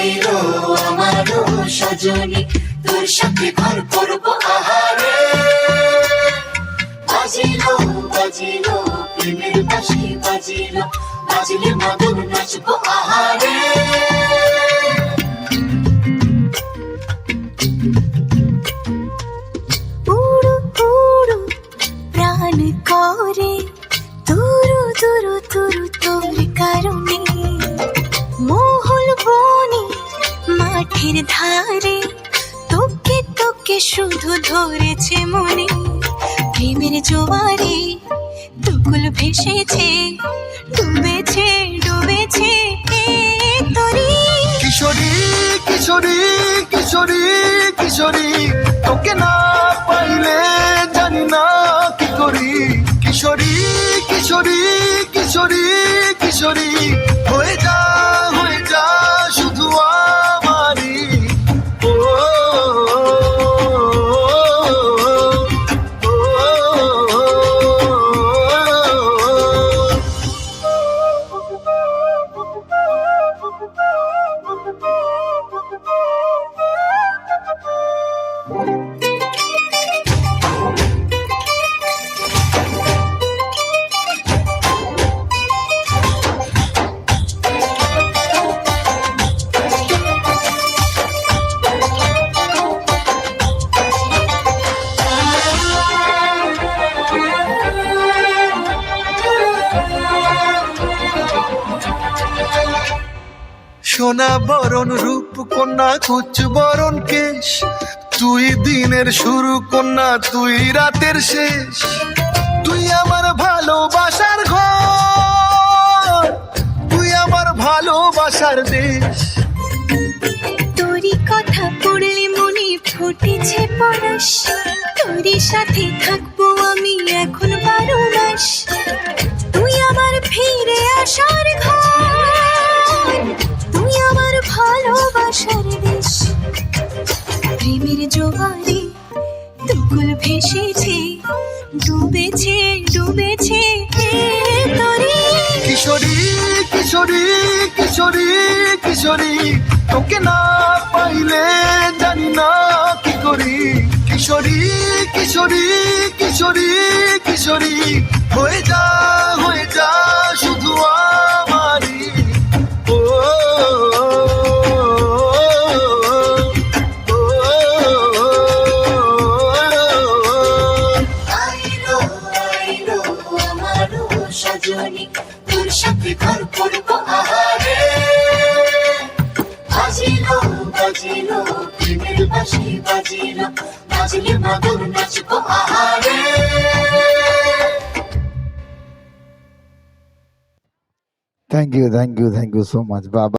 আইলো আমারও সজনী, তোর সাথে ঘর করবো আহারে। বাজিলো বাজিলো প্রেমের বাঁশি বাজিলো, বাজলে মদন নাচবো আহারে। উড়ু উড়ু প্রাণ করে তুরু তুরু তুরু তোর কারণে, মহল বনে মাঠের ধারে তোকে তোকে শুধু ধরেছে মনে। প্রেমের জোয়ারে দুকুল ভেসেছে, ডুবেছে ডুবেছে তরি। কিশোরী কিশোরী কিশোরী কিশোরী, তোকে না পাইলে জানি না কি করি। কিশোরী কিশোরী কিশোরী কিশোরী, হয়ে যা শুধু আমারই। ও সোনা বরণ রূপ কন্যা কুচ বরণ কেশ, তুই দিনের শুরু কন্যা তুই রাতের শেষ। তুই আমার ভালোবাসার ঘর, তুই আমার ভালোবাসার দেশ। তোরই কথা পড়লে মনে ফুটেছে পরশ, তোরই সাথে থাকবো আমি এখন 12 মাস। তুই আমার ফিরে আসার ঘর, তুই আমার ভালোবাসার দেশ। প্রেমের জোয়ারে দুকুল ভেসেছে, ডুবেছে ডুবেছে তরি। কিশোরী কিশোরী কিশোরী কিশোরী, তোকে না পাইলে জানি না কি করি। কিশোরী কিশোরী কিশোরী কিশোরী, হয়ে যা শুধু আমারই। ও আইলো আইলো আমারও সজনী, তোর সাথে ঘর করবো আহারে। বাজিলো বাজিলো প্রেমের বাঁশি বাজিলো, বাজলে মদন নাচবো আহারে। থ্যাংক ইউ সো মাচ বাবা।